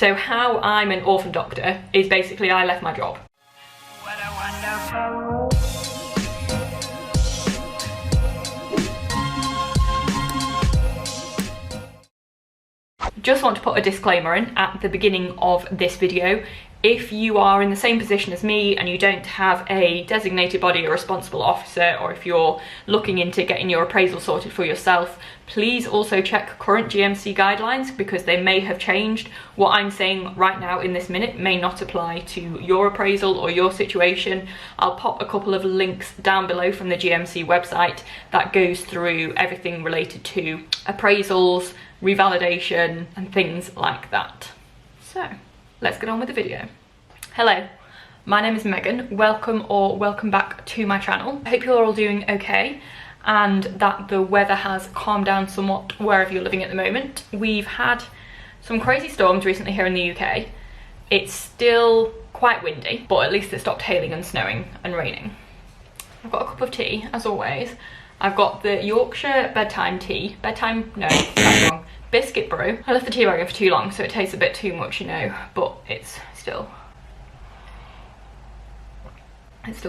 So how I'm an orphan doctor is basically I left my job. What a wonderful. Just want to put a disclaimer in at the beginning of this video. If you are in the same position as me and you don't have a designated body or responsible officer, or if you're looking into getting your appraisal sorted for yourself, please also check current GMC guidelines because they may have changed. What I'm saying right now in this minute may not apply to your appraisal or your situation. I'll pop a couple of links down below from the GMC website that goes through everything related to appraisals, revalidation and things like that. So let's get on with the video. Hello, my name is Megan. Welcome back to my channel. I hope you're all doing okay and that the weather has calmed down somewhat wherever you're living at the moment. We've had some crazy storms recently here in the UK. It's still quite windy, but at least it stopped hailing and snowing and raining. I've got a cup of tea, as always. I've got the Yorkshire bedtime tea. No, that's wrong. Biscuit brew. I left the tea bag in for too long, so it tastes a bit too much, you know, but it's still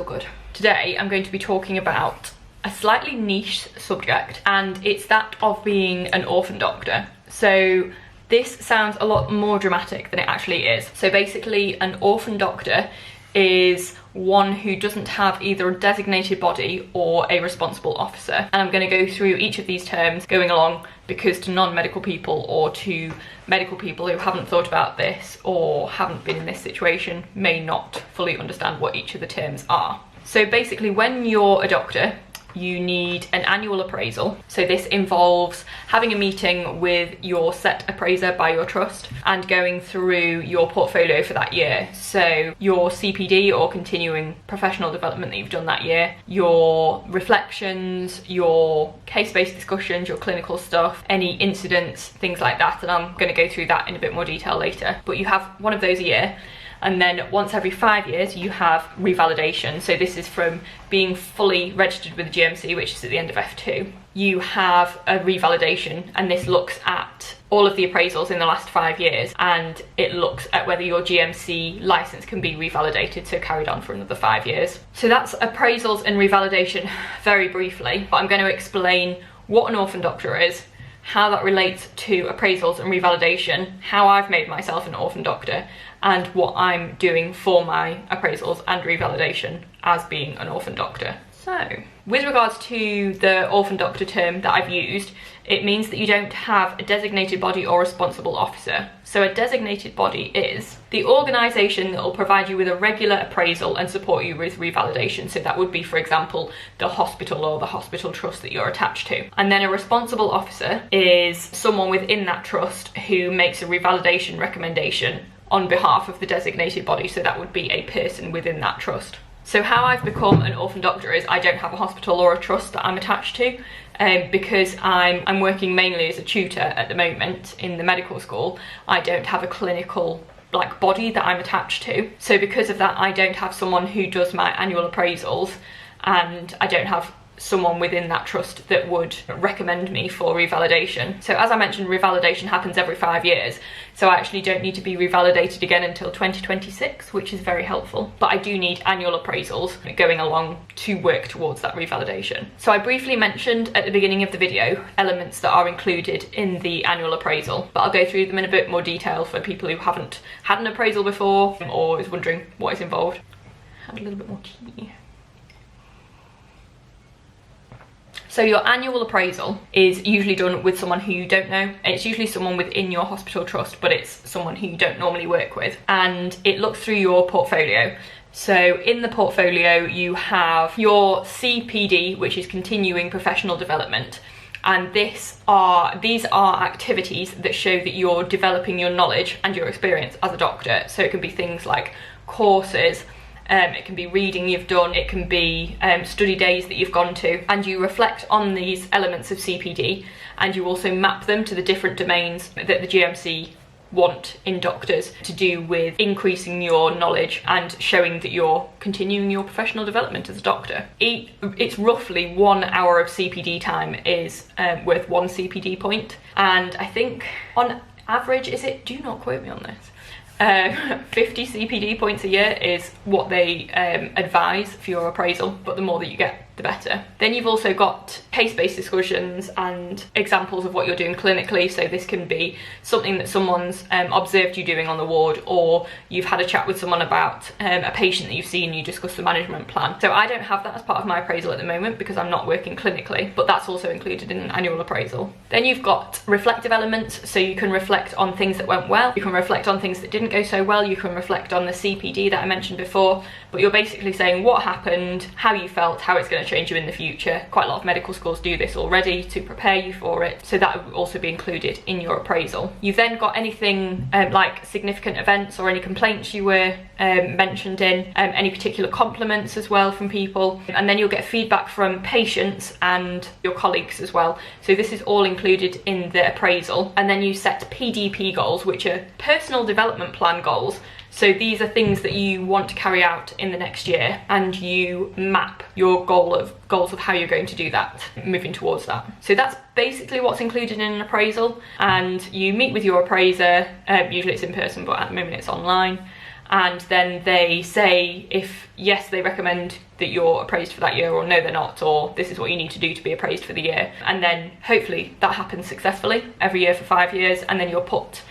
good. Today, I'm going to be talking about a slightly niche subject, and it's that of being an orphan doctor. So this sounds a lot more dramatic than it actually is. So basically, an orphan doctor is one who doesn't have either a designated body or a responsible officer. And I'm going to go through each of these terms going along because to non-medical people or to medical people who haven't thought about this or haven't been in this situation may not fully understand what each of the terms are. So basically, when you're a doctor, you need an annual appraisal. So this involves having a meeting with your set appraiser by your trust and going through your portfolio for that year. So your CPD or continuing professional development that you've done that year, your reflections, your case-based discussions, your clinical stuff, any incidents, things like that. And I'm going to go through that in a bit more detail later. But you have one of those a year. And then once every 5 years, you have revalidation. So this is from being fully registered with the GMC, which is at the end of F2. You have a revalidation, and this looks at all of the appraisals in the last 5 years, and it looks at whether your GMC license can be revalidated, so carried on for another 5 years. So that's appraisals and revalidation very briefly, but I'm going to explain what an orphan doctor is, how that relates to appraisals and revalidation, how I've made myself an orphan doctor, and what I'm doing for my appraisals and revalidation as being an orphan doctor. So, with regards to the orphan doctor term that I've used, it means that you don't have a designated body or responsible officer. So a designated body is the organisation that will provide you with a regular appraisal and support you with revalidation. So that would be, for example, the hospital or the hospital trust that you're attached to. And then a responsible officer is someone within that trust who makes a revalidation recommendation on behalf of the designated body. So that would be a person within that trust. So how I've become an orphan doctor is I don't have a hospital or a trust that I'm attached to, because I'm working mainly as a tutor at the moment in the medical school. I don't have a clinical body that I'm attached to. So because of that, I don't have someone who does my annual appraisals, and I don't have someone within that trust that would recommend me for revalidation. So as I mentioned, revalidation happens every 5 years, so I actually don't need to be revalidated again until 2026, which is very helpful. But I do need annual appraisals going along to work towards that revalidation. So I briefly mentioned at the beginning of the video elements that are included in the annual appraisal, but I'll go through them in a bit more detail for people who haven't had an appraisal before or is wondering what is involved. Have a little bit more tea. So your annual appraisal is usually done with someone who you don't know. It's usually someone within your hospital trust, but it's someone who you don't normally work with. And it looks through your portfolio. So in the portfolio, you have your CPD, which is continuing professional development. And these are activities that show that you're developing your knowledge and your experience as a doctor. So it can be things like courses, it can be reading you've done, it can be study days that you've gone to, and you reflect on these elements of CPD, and you also map them to the different domains that the GMC want in doctors to do with increasing your knowledge and showing that you're continuing your professional development as a doctor. It's roughly 1 hour of CPD time is worth 1 CPD point, and I think on average, do not quote me on this, 50 CPD points a year is what they advise for your appraisal, but the more that you get, the better. Then you've also got case-based discussions and examples of what you're doing clinically. So this can be something that someone's observed you doing on the ward, or you've had a chat with someone about a patient that you've seen, you discuss the management plan. So I don't have that as part of my appraisal at the moment because I'm not working clinically, but that's also included in an annual appraisal. Then you've got reflective elements, so you can reflect on things that went well, you can reflect on things that didn't go so well, you can reflect on the CPD that I mentioned before, but you're basically saying what happened, how you felt, how it's going to change you in the future. Quite a lot of medical schools do this already to prepare you for it, so that would also be included in your appraisal. You've then got anything like significant events or any complaints you were mentioned in, any particular compliments as well from people, and then you'll get feedback from patients and your colleagues as well. So this is all included in the appraisal. And then you set PDP goals, which are personal development plan goals. So these are things that you want to carry out in the next year, and you map your goals of how you're going to do that, moving towards that. So that's basically what's included in an appraisal, and you meet with your appraiser, usually it's in person, but at the moment it's online, and then they say if yes, they recommend that you're appraised for that year, or no, they're not, or this is what you need to do to be appraised for the year. And then hopefully that happens successfully every year for 5 years, and then you're put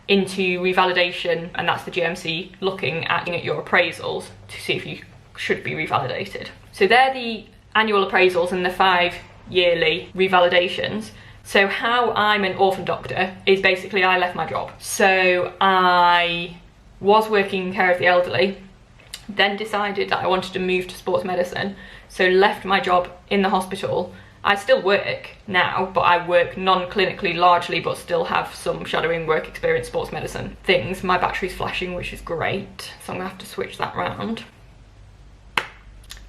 into revalidation, and that's the GMC looking at your appraisals to see if you should be revalidated. So they're the annual appraisals and the 5 yearly revalidations. So how I'm an orphan doctor is basically I left my job. So I was working in care of the elderly, then decided that I wanted to move to sports medicine, so left my job in the hospital. I still work now, but I work non-clinically largely, but still have some shadowing work experience, sports medicine things. My battery's flashing, which is great, so I'm gonna have to switch that round.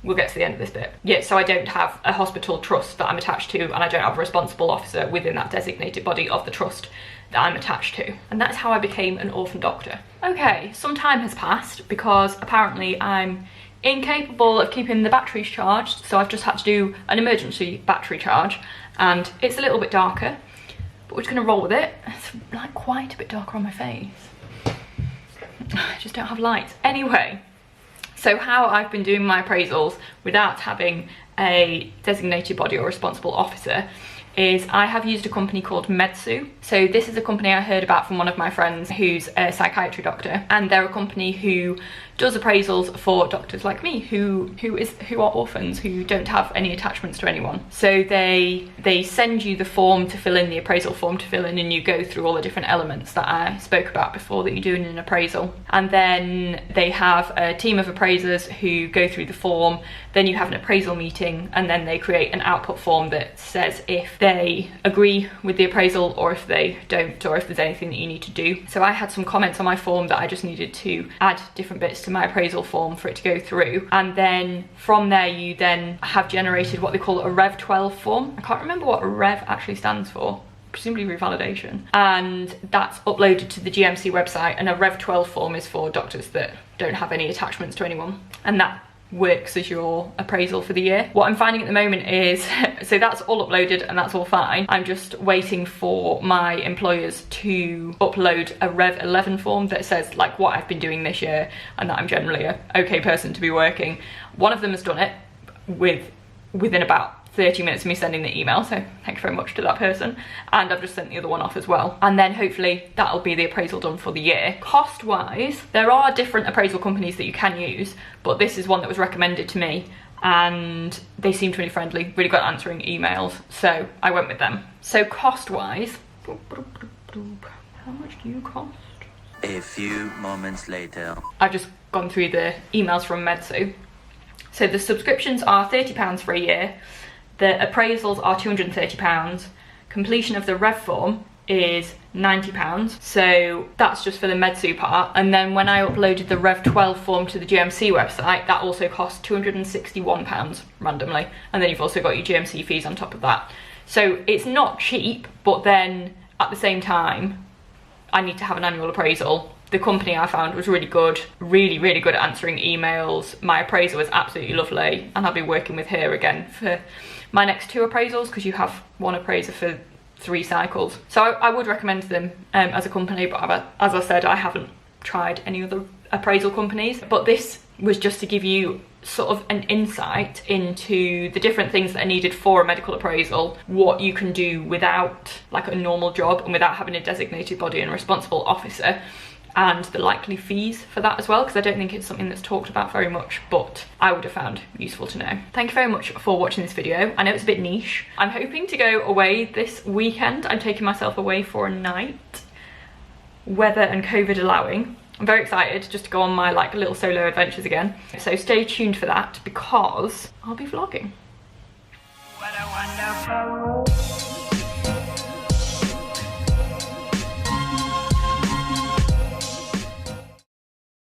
We'll get to the end of this bit. Yeah, so I don't have a hospital trust that I'm attached to, and I don't have a responsible officer within that designated body of the trust that I'm attached to. And that's how I became an orphan doctor. Okay, some time has passed because apparently I'm incapable of keeping the batteries charged, so I've just had to do an emergency battery charge, and it's a little bit darker, but we're just gonna roll with it. It's like quite a bit darker on my face. I just don't have lights. Anyway, so how I've been doing my appraisals without having a designated body or responsible officer is I have used a company called Medsu. So this is a company I heard about from one of my friends who's a psychiatry doctor, and they're a company who does appraisals for doctors like me who are orphans, who don't have any attachments to anyone. So they send you the form to fill in, the appraisal form to fill in, and you go through all the different elements that I spoke about before that you do in an appraisal. And then they have a team of appraisers who go through the form, then you have an appraisal meeting, and then they create an output form that says if they agree with the appraisal or if they don't, or if there's anything that you need to do. So I had some comments on my form that I just needed to add different bits to my appraisal form for it to go through, and then from there you then have generated what they call a Rev 12 form. I can't remember what a Rev actually stands for, presumably revalidation, and that's uploaded to the GMC website. And a Rev 12 form is for doctors that don't have any attachments to anyone, and that works as your appraisal for the year. What I'm finding at the moment is, so that's all uploaded and that's all fine. I'm just waiting for my employers to upload a Rev 11 form that says like what I've been doing this year and that I'm generally a okay person to be working. One of them has done it within about 30 minutes of me sending the email, so thank you very much to that person, and I've just sent the other one off as well, and then hopefully that'll be the appraisal done for the year. Cost wise, there are different appraisal companies that you can use, but this is one that was recommended to me and they seemed really friendly, really good at answering emails, so I went with them. So cost wise, how much do you cost? A few moments later. I've just gone through the emails from Medsu. So the subscriptions are £30 for a year, the appraisals are £230, completion of the Rev form is £90, so that's just for the Medsu part. And then when I uploaded the Rev 12 form to the GMC website, that also cost £261 randomly, and then you've also got your GMC fees on top of that. So it's not cheap, but then at the same time I need to have an annual appraisal. The company I found was really good, really good at answering emails. My appraiser was absolutely lovely, and I'll be working with her again for my next 2 appraisals, because you have one appraiser for 3 cycles. So I would recommend them as a company, but as I said, I haven't tried any other appraisal companies, but this was just to give you sort of an insight into the different things that are needed for a medical appraisal, what you can do without like a normal job and without having a designated body and responsible officer, and the likely fees for that as well, because I don't think it's something that's talked about very much, but I would have found useful to know. Thank you very much for watching this video. I know it's a bit niche. I'm hoping to go away this weekend. I'm taking myself away for a night, weather and COVID allowing. I'm very excited just to go on my like little solo adventures again. So stay tuned for that because I'll be vlogging. What a wonderful